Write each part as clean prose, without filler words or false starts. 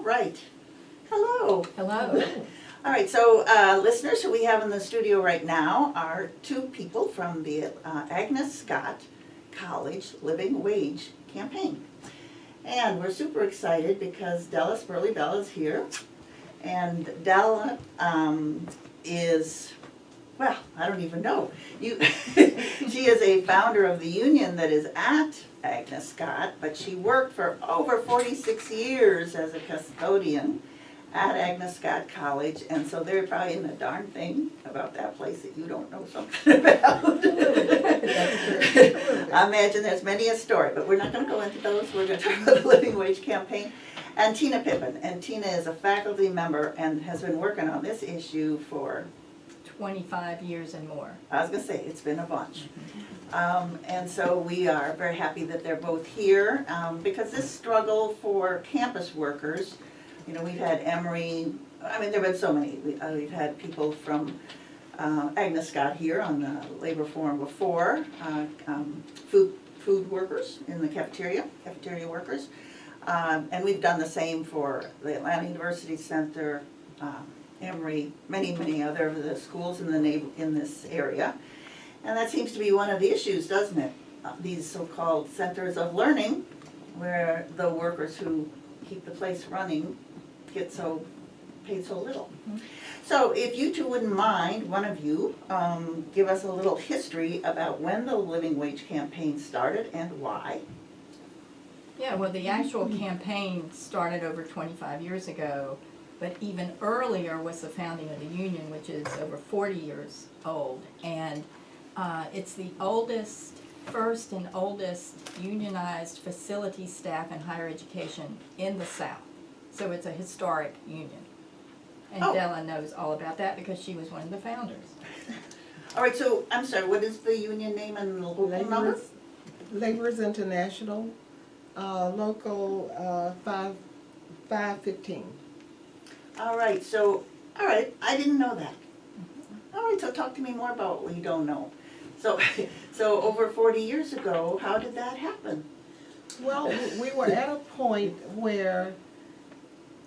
right. Hello. Hello. All right, so listeners who we have in the studio right now are two people from the Agnes Scott College Living Wage Campaign. And we're super excited because Della Spurley-Bell is here. And Della is, well, I don't even know. She is a founder of the union that is at Agnes Scott, but she worked for over 46 years as a custodian at Agnes Scott College, and so they're probably in a darn thing about that place that you don't know something about. I imagine there's many a story, but we're not going to go into those. We're going to talk about the Living Wage Campaign. And Tina Pippin, and Tina is a faculty member and has been working on this issue for 25 years and more. I was going to say, it's been a bunch. And so we are very happy that they're both here because this struggle for campus workers, you know, we've had Emory, I mean, there have been so many. We've had people from Agnes Scott here on the labor forum before, food workers in the cafeteria workers. And we've done the same for the Atlanta University Center, Emory, many other of the schools in this area. And that seems to be one of the issues, doesn't it? These so-called centers of learning, where the workers who keep the place running get paid so little. Mm-hmm. So if you two wouldn't mind, one of you, give us a little history about when the Living Wage Campaign started and why. Yeah, well, the actual campaign started over 25 years ago, but even earlier was the founding of the union, which is over 40 years old. And it's the first and oldest unionized facility staff in higher education in the South. So it's a historic union. And Della knows all about that because she was one of the founders. All right, so I'm sorry, what is the union name and the local number? Laborers International, local 515. All right, I didn't know that. All right, so talk to me more about what you don't know. So over 40 years ago, how did that happen? Well, we were at a point where,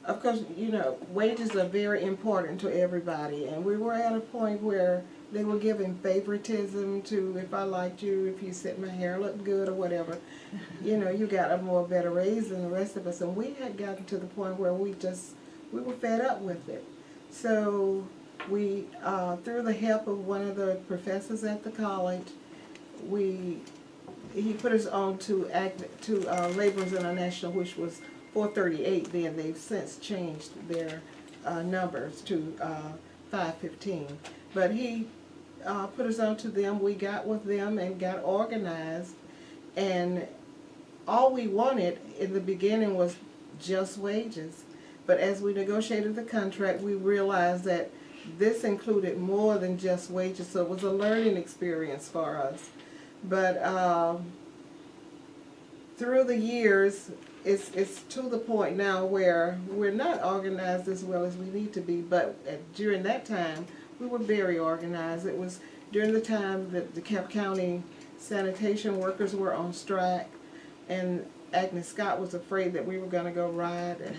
of course, you know, wages are very important to everybody, and we were at a point where they were giving favoritism to if I liked you, if you said my hair looked good or whatever, you know, you got a better raise than the rest of us, and we had gotten to the point where we were fed up with it. So we, through the help of one of the professors at the college, he put us on to Laborers International, which was 438 then. They've since changed their numbers to 515. But he put us on to them. We got with them and got organized. And all we wanted in the beginning was just wages. But as we negotiated the contract, we realized that this included more than just wages, so it was a learning experience for us. But through the years, it's to the point now where we're not organized as well as we need to be, but during that time, we were very organized. It was during the time that the Cap County sanitation workers were on strike, and Agnes Scott was afraid that we were going to go riot and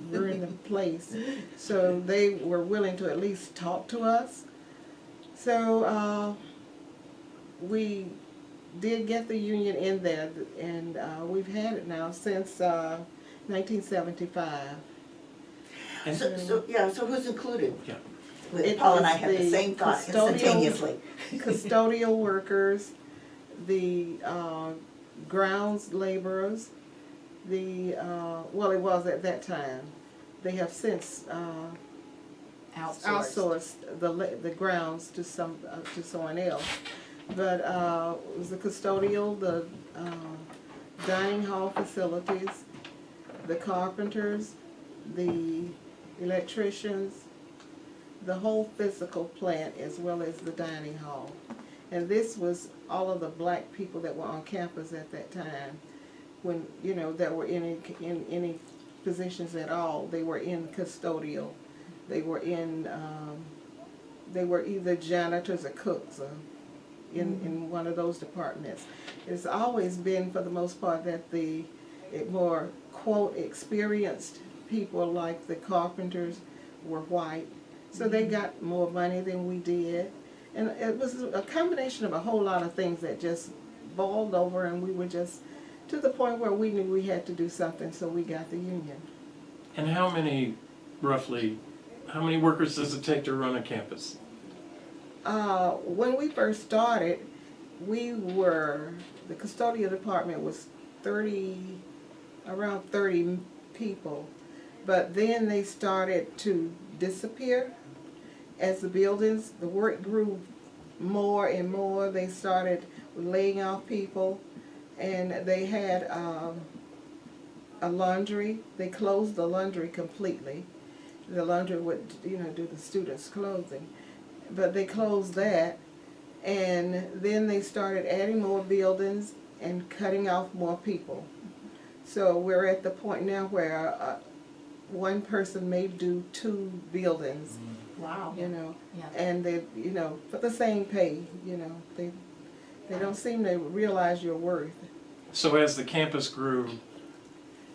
ruin the place. So they were willing to at least talk to us. So we did get the union in there, and we've had it now since 1975. So who's included? Yeah. Paul and I had the same thought instantaneously. Custodial workers, the grounds laborers, well, it was at that time. They have since outsourced the grounds to someone else. But it was the custodial, the dining hall facilities, the carpenters, the electricians, the whole physical plant, as well as the dining hall. And this was all of the black people that were on campus at that time, when, you know, that were in any positions at all. They were in custodial. They were either janitors or cooks or in one of those departments. It's always been, for the most part, that the more, quote, experienced people like the carpenters were white, so they got more money than we did. And it was a combination of a whole lot of things that just boiled over, and we were just to the point where we knew we had to do something, so we got the union. And how many workers does it take to run a campus? When we first started, the custodial department was around 30 people. But then they started to disappear as the work grew more and more. They started laying off people, and they had a laundry. They closed the laundry completely. The laundry would, do the students' clothing. But they closed that, and then they started adding more buildings and cutting off more people. So we're at the point now where one person may do 2 buildings, Wow. Yeah. and they, for the same pay, they don't seem to realize your worth. So as the campus grew,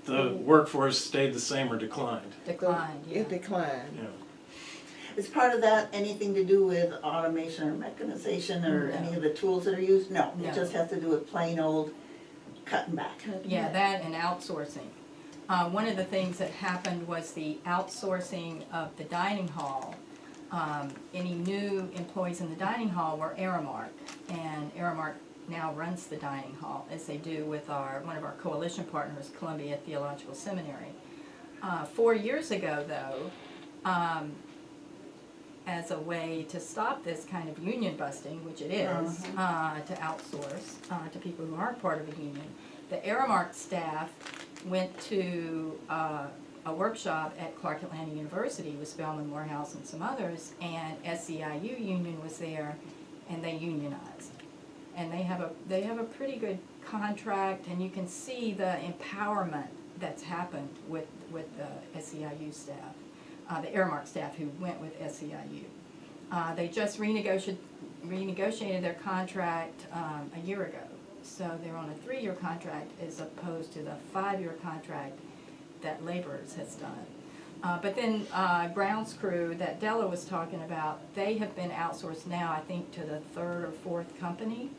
the workforce stayed the same or declined? Declined, yeah. It declined. Yeah. Is part of that anything to do with automation or mechanization or any of the tools that are used? No, No. it just has to do with plain old cutting back. Yeah, that and outsourcing. One of the things that happened was the outsourcing of the dining hall. Any new employees in the dining hall were Aramark, and Aramark now runs the dining hall, as they do with one of our coalition partners, Columbia Theological Seminary. 4 years ago, though, as a way to stop this kind of union busting, which it is, to outsource to people who aren't part of a union, the Aramark staff went to a workshop at Clark Atlanta University with Spelman Morehouse and some others, and SEIU union was there, and they unionized. And they have a pretty good contract, and you can see the empowerment that's happened with the SEIU staff. The Aramark staff who went with SEIU. They just renegotiated their contract a year ago. So they're on a 3-year contract as opposed to the 5-year contract that Laborers has done. But then Brown's crew that Della was talking about, they have been outsourced now, I think, to the 3rd or 4th company.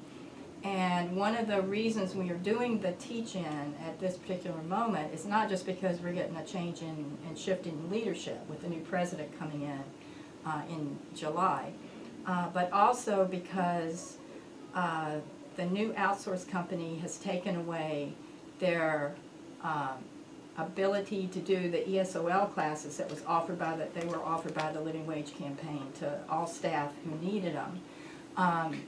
And one of the reasons we are doing the teach-in at this particular moment is not just because we're getting a change and shift in leadership with the new president coming in July, but also because the new outsource company has taken away their ability to do the ESOL classes that they were offered by the Living Wage Campaign to all staff who needed them.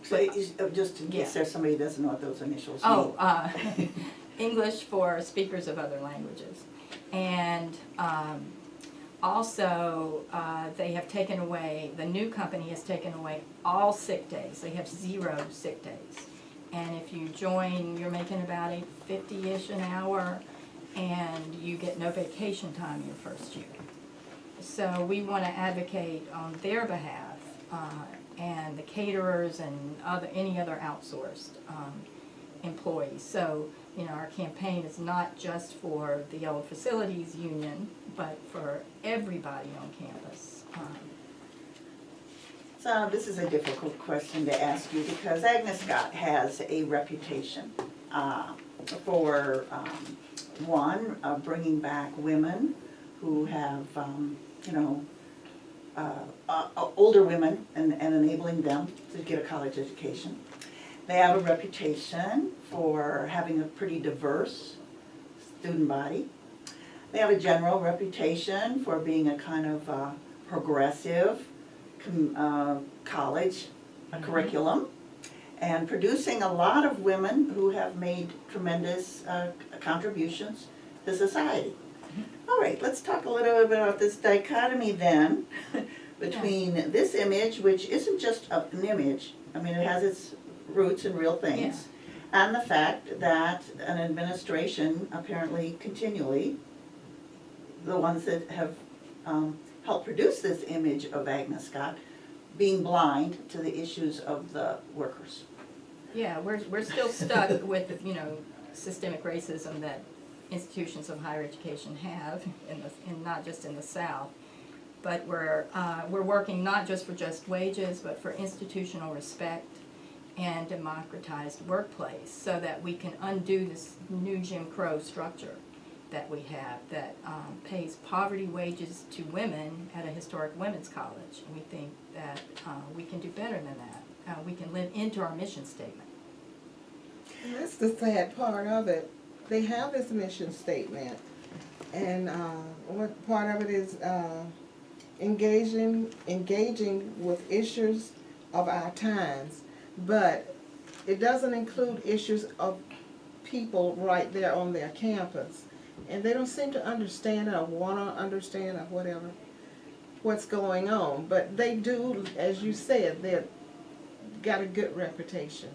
So just in case there's somebody who doesn't know what those initials mean. English for speakers of other languages. And also, they have taken away, the new company has taken away all sick days. They have 0 sick days. And if you join, you're making about $8.50-ish an hour, and you get no vacation time your first year. So we want to advocate on their behalf, and the caterers and any other outsourced employees. So, our campaign is not just for the old facilities union, but for everybody on campus. So this is a difficult question to ask you because Agnes Scott has a reputation for, bringing back women who have, older women and enabling them to get a college education. They have a reputation for having a pretty diverse student body. They have a general reputation for being a kind of progressive college curriculum and producing a lot of women who have made tremendous contributions to society. All right, let's talk a little bit about this dichotomy then between this image, which isn't just an image, I mean it has its roots in real things, and the fact that an administration apparently continually, the ones that have helped produce this image of Agnes Scott, being blind to the issues of the workers. Yeah, we're still stuck with, systemic racism that institutions of higher education have, in not just in the South. But we're working not just for just wages, but for institutional respect and democratized workplace, so that we can undo this new Jim Crow structure that we have that pays poverty wages to women at a historic women's college. And we think that we can do better than that. We can live into our mission statement. And that's the sad part of it. They have this mission statement, and what part of it is engaging with issues of our times, but it doesn't include issues of people right there on their campus. And they don't seem to understand or want to understand or whatever what's going on. But they do, as you said, they've got a good reputation.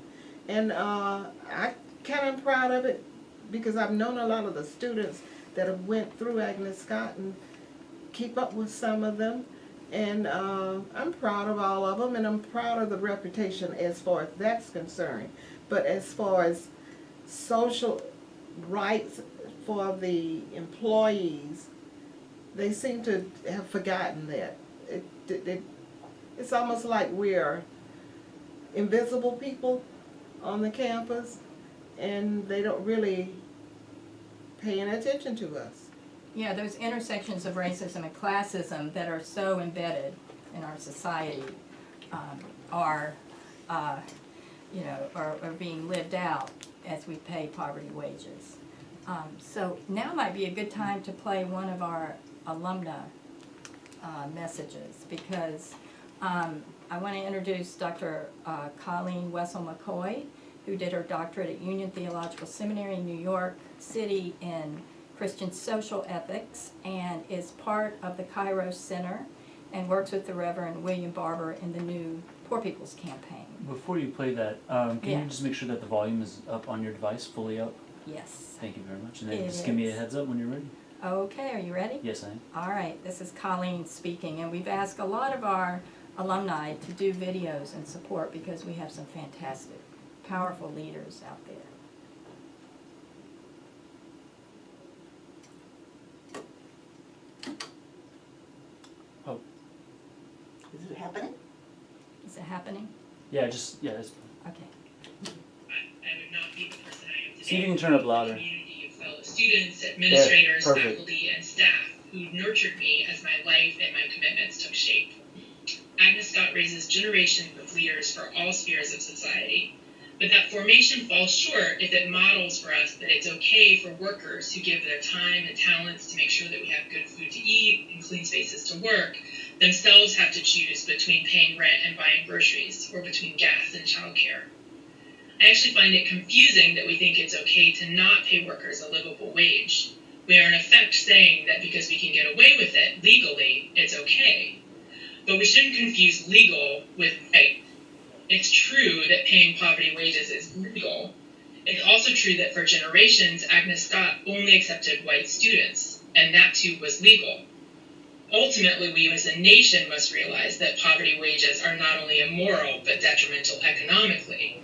And I kind of proud of it because I've known a lot of the students that have went through Agnes Scott and keep up with some of them. And I'm proud of all of them, and I'm proud of the reputation as far as that's concerned. But as far as social rights for the employees, they seem to have forgotten that. It's almost like we're invisible people on the campus, and they don't really pay any attention to us. Yeah, those intersections of racism and classism that are so embedded in our society are being lived out as we pay poverty wages. So now might be a good time to play one of our alumna messages, because I want to introduce Dr. Colleen Wessel-McCoy, who did her doctorate at Union Theological Seminary in New York City in Christian social ethics, and is part of the Kairos Center and works with the Reverend William Barber in the new Poor People's Campaign. Before you play that, can Yeah. you just make sure that the volume is up on your device, fully up? Yes. Thank you very much. And then It just give me a is. heads up when you're ready. Okay, are you ready? Yes, I am. All right, this is Colleen speaking, and we've asked a lot of our alumni to do videos and support because we have some fantastic, powerful leaders out there. Oh, Is it happening? Is it happening? yeah, just, yeah. It's, Okay. I would not be the person I am today. see if you can turn up louder. Community of fellow students, administrators, perfect. faculty, and staff who nurtured me as my life and my commitments took shape. Agnes Scott raises generations of leaders for all spheres of society, but that formation falls short if it models for us that it's okay for workers who give their time and talents to make sure that we have good food to eat and clean spaces to work themselves have to choose between paying rent and buying groceries, or between gas and childcare. I actually find it confusing that we think it's okay to not pay workers a livable wage. We are in effect saying that because we can get away with it legally, it's okay. But we shouldn't confuse legal with right. It's true that paying poverty wages is legal. It's also true that for generations, Agnes Scott only accepted white students, and that too was legal. Ultimately, we as a nation must realize that poverty wages are not only immoral, but detrimental economically.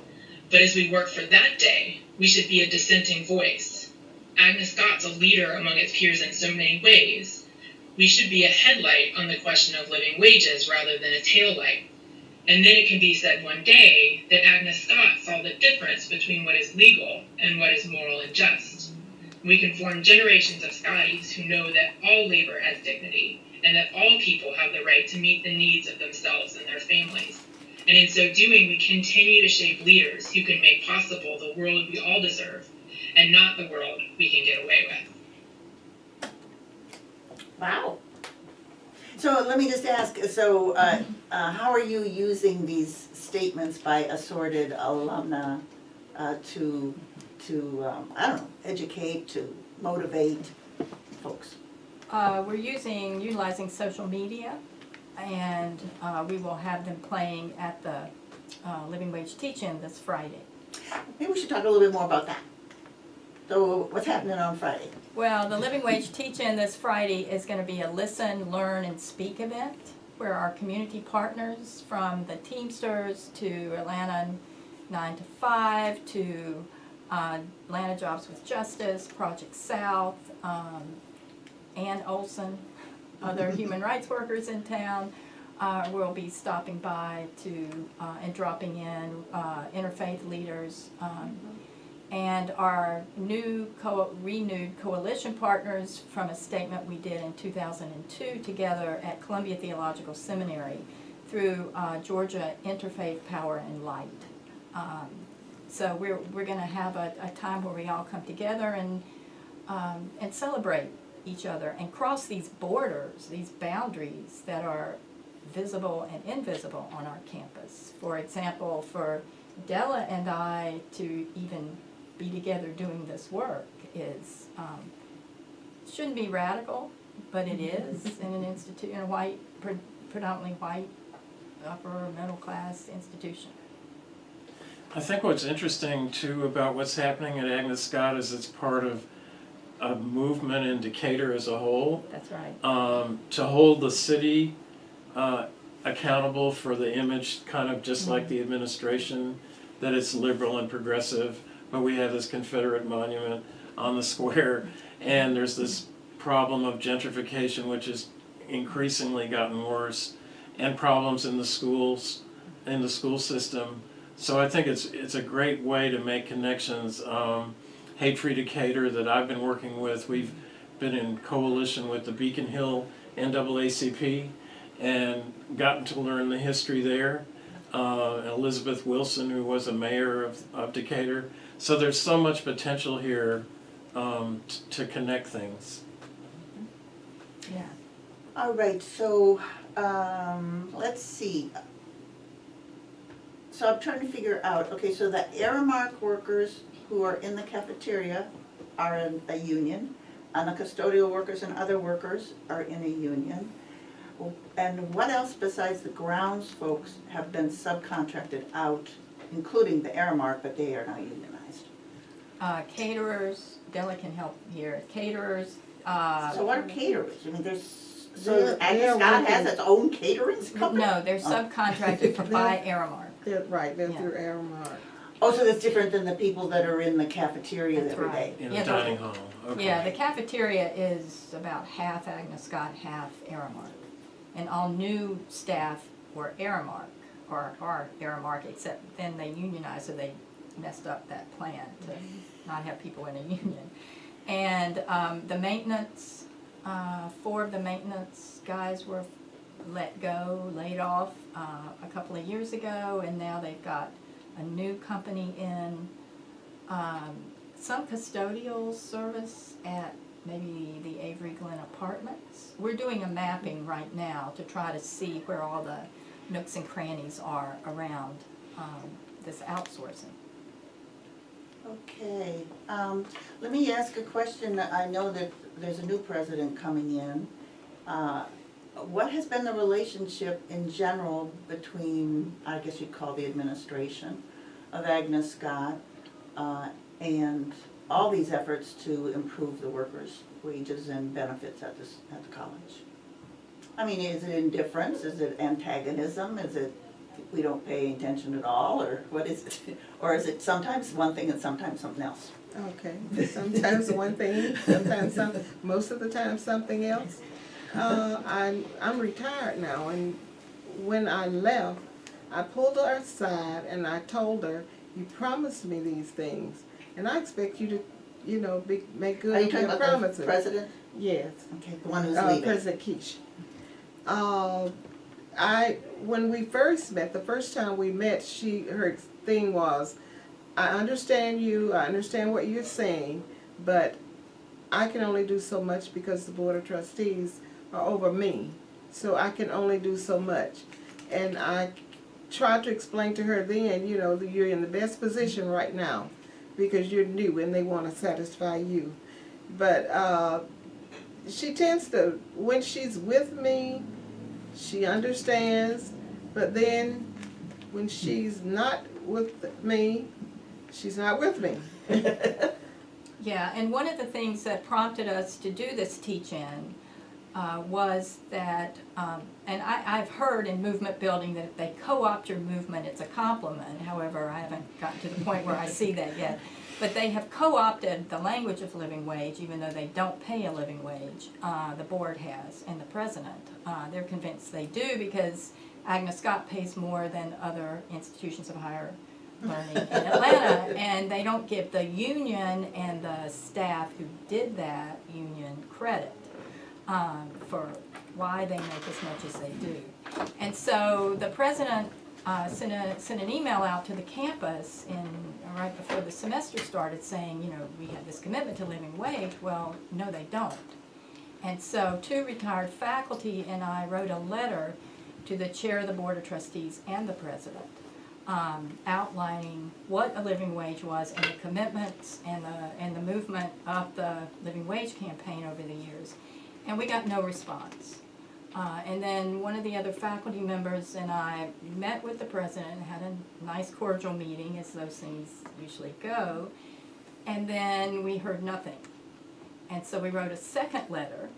But as we work for that day, we should be a dissenting voice. Agnes Scott's a leader among its peers in so many ways. We should be a headlight on the question of living wages rather than a taillight. And then it can be said one day that Agnes Scott saw the difference between what is legal and what is moral and just. We can form generations of Scotties who know that all labor has dignity and that all people have the right to meet the needs of themselves and their families. And in so doing, we continue to shape leaders who can make possible the world we all deserve and not the world we can get away with. Wow. So let me just ask, so how are you using these statements by assorted alumna to I don't know, educate, to motivate folks? We're utilizing social media, and we will have them playing at the Living Wage Teach-In this Friday. Maybe we should talk a little bit more about that. So what's happening on Friday? Well, the Living Wage Teach-In this Friday is going to be a listen, learn, and speak event where our community partners from the Teamsters to Atlanta 9 to 5 to Atlanta Jobs with Justice, Project South, Ann Olson, other human rights workers in town will be stopping by to and dropping in, interfaith leaders, and our renewed coalition partners from a statement we did in 2002 together at Columbia Theological Seminary through Georgia Interfaith Power and Light. So we're going to have a time where we all come together and celebrate each other and cross these borders, these boundaries that are visible and invisible on our campus. For example, for Della and I to even be together doing this work is shouldn't be radical, but it is in an institute, in a white, predominantly white, upper middle class institution. I think what's interesting too about what's happening at Agnes Scott is it's part of a movement in Decatur as a whole. That's right. To hold the city accountable for the image, kind of just like the administration, that it's liberal and progressive, but we have this Confederate monument on the square, and there's this problem of gentrification, which has increasingly gotten worse, and problems in the schools, in the school system. So I think it's a great way to make connections. Hate Free Decatur that I've been working with, we've been in coalition with the Beacon Hill NAACP and gotten to learn the history there. Elizabeth Wilson, who was a mayor of Decatur. So there's so much potential here to connect things. Yeah. All right, so let's see. So I'm trying to figure out, okay, so the Aramark workers who are in the cafeteria are in a union, and the custodial workers and other workers are in a union. And what else besides the grounds folks have been subcontracted out, including the Aramark, but they are not unionized? Caterers, Della can help here. Caterers. So what are caterers? I mean, there's, so They're Agnes Scott has working- its own catering company? No, they're subcontracted by Aramark. They're, right, they're Yeah. through Aramark. Oh, so that's different than the people that are in the cafeteria That's every day? right. In Yeah, the dining hall, okay. Yeah, the cafeteria is about half Agnes Scott, half Aramark. And all new staff were Aramark, or are Aramark, except then they unionized, so they messed up that plan to not have people in a union. And the maintenance, 4 of the maintenance guys were let go, laid off a couple of years ago, and now they've got a new company in, some custodial service at maybe the Avery Glen Apartments. We're doing a mapping right now to try to see where all the nooks and crannies are around this outsourcing. Okay, let me ask a question. I know that there's a new president coming in. What has been the relationship in general between, I guess you'd call the administration of Agnes Scott, and all these efforts to improve the workers' wages and benefits at the college? I mean, is it indifference? Is it antagonism? Is it we don't pay attention at all, or what is it? Or is it sometimes one thing and sometimes something else? Okay, sometimes one thing, sometimes something, most of the time something else. I'm retired now, and when I left, I pulled her aside and I told her, "You promised me these things, and I expect you to, make good Are you on talking your about promises." the president? Yes. Okay, the one who's leaving. President Keish. When we first met, the first time we met, her thing was, "I understand you, I understand what you're saying, but I can only do so much because the Board of Trustees are over me. So I can only do so much." And I tried to explain to her then, that you're in the best position right now because you're new and they want to satisfy you. But she tends to, when she's with me, she understands, but then when she's not with me, she's not with me. Yeah, and one of the things that prompted us to do this teach-in was that, and I've heard in movement building that if they co-opt your movement, it's a compliment. However, I haven't gotten to the point where I see that yet. But they have co-opted the language of living wage, even though they don't pay a living wage. The board has, and the president. They're convinced they do because Agnes Scott pays more than other institutions of higher learning in Atlanta, and they don't give the union and the staff who did that union credit for why they make as much as they do. And so the president sent an email out to the campus right before the semester started saying, you know, we have this commitment to living wage. Well, no, they don't. And so 2 retired faculty and I wrote a letter to the chair of the Board of Trustees and the president, outlining what a living wage was and the commitments and the movement of the living wage campaign over the years. And we got no response. And then one of the other faculty members and I met with the president and had a nice cordial meeting, as those things usually go, and then we heard nothing. And so we wrote a second letter,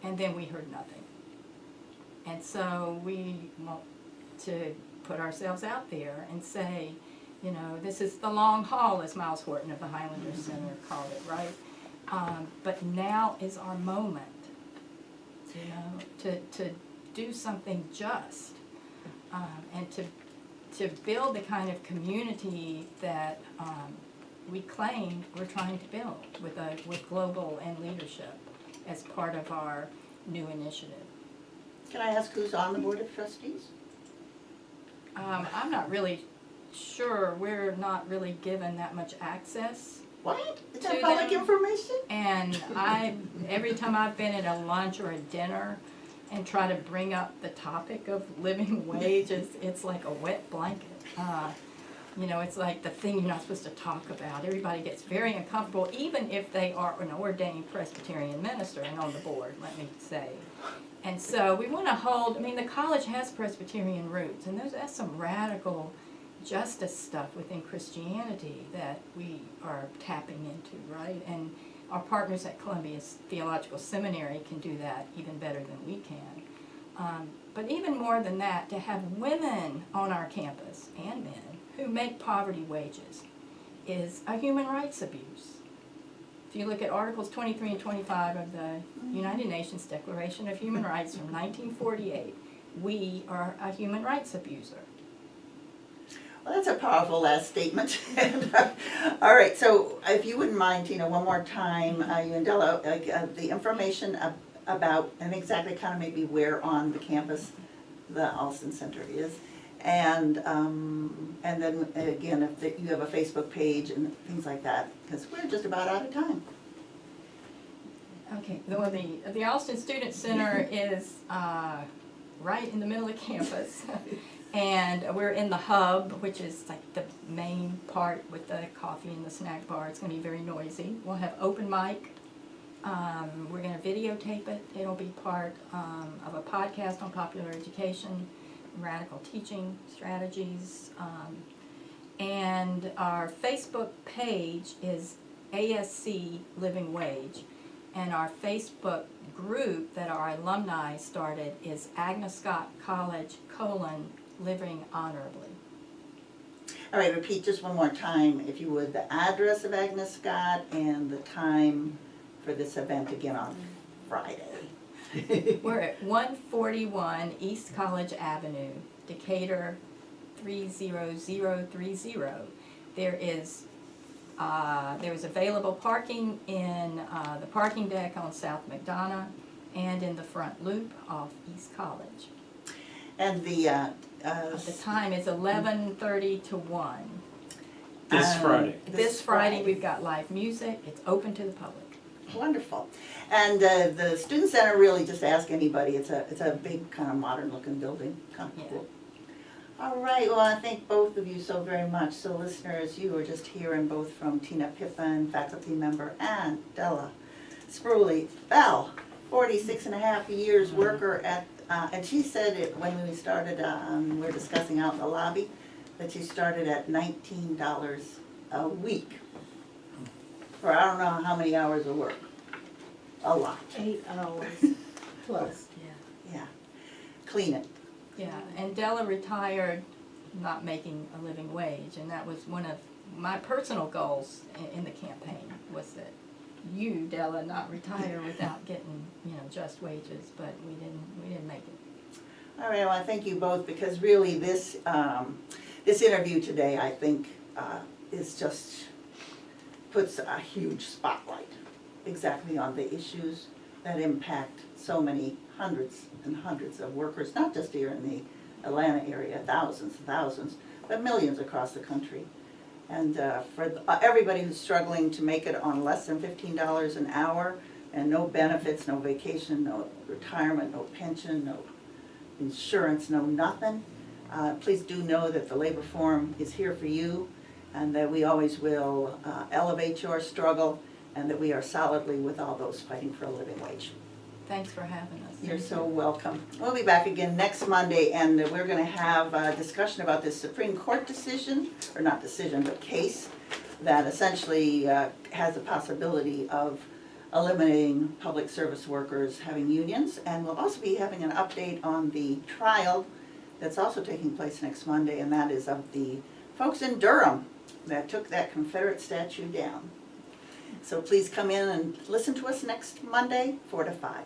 and then we heard nothing. And so we want to put ourselves out there and say, you know, this is the long haul, as Miles Horton of the Highlander Center called it, right? But now is our moment, you know, to do something just, and to build the kind of community that we claim we're trying to build with global and leadership as part of our new initiative. Can I ask who's on the Board of Trustees? I'm not really sure. We're not really given that much access. What? Is To that public them. information? And every time I've been at a lunch or a dinner and try to bring up the topic of living wage, it's like a wet blanket. You know, it's like the thing you're not supposed to talk about. Everybody gets very uncomfortable, even if they are an ordained Presbyterian minister and on the board, let me say. And so we want to hold, I mean, the college has Presbyterian roots, and that's some radical justice stuff within Christianity that we are tapping into, right? And our partners at Columbia Theological Seminary can do that even better than we can. But even more than that, to have women on our campus, and men, who make poverty wages is a human rights abuse. If you look at Articles 23 and 25 of the United Nations Declaration of Human Rights from 1948, we are a human rights abuser. Well, that's a powerful last statement. All right, so if you wouldn't mind, Tina, one more time, you and Della, the information about, and exactly kind of maybe where on the campus the Alston Center is. And then again, if you have a Facebook page and things like that, because we're just about out of time. Okay, well, the Alston Student Center is right in the middle of campus. And we're in the hub, which is like the main part with the coffee and the snack bar. It's going to be very noisy. We'll have open mic. We're going to videotape it. It'll be part of a podcast on popular education, radical teaching strategies. And our Facebook page is ASC Living Wage. And our Facebook group that our alumni started is Agnes Scott College, Living Honorably. All right, repeat just one more time, if you would, the address of Agnes Scott and the time for this event again on Friday. We're at 141 East College Avenue, Decatur 30030. There's available parking in the parking deck on South McDonough and in the front loop off East College. And the The time is 11:30 to 1. This Friday. This Friday, we've got live music. It's open to the public. Wonderful. And the Student Center, really just ask anybody. It's a big kind of modern looking building. Kind of Yeah. cool. All right, well, I thank both of you so very much. So listeners, you were just hearing both from Tina Pippin, faculty member, and Della Spurley-Bell, 46 and a half years worker at, and she said it when we started, we were discussing out in the lobby, that she started at $19 a week for I don't know how many hours of work. A lot. 8 hours plus. Yeah. Clean it. Yeah, and Della retired not making a living wage, and that was one of my personal goals in the campaign was that you, Della, not retire without getting, just wages, but we didn't make it. All right, well, I thank you both, because really this, this interview today, I think, is just, puts a huge spotlight exactly on the issues that impact so many hundreds and hundreds of workers, not just here in the Atlanta area, thousands and thousands, but millions across the country. And for everybody who's struggling to make it on less than $15 an hour, and no benefits, no vacation, no retirement, no pension, no insurance, no nothing, please do know that the Labor Forum is here for you, and that we always will elevate your struggle, and that we are solidly with all those fighting for a living wage. Thanks for having us. You're so welcome. We'll be back again next Monday, and we're going to have a discussion about this Supreme Court decision, or not decision, but case, that essentially has the possibility of eliminating public service workers having unions. And we'll also be having an update on the trial that's also taking place next Monday, and that is of the folks in Durham that took that Confederate statue down. So please come in and listen to us next Monday, 4 to 5.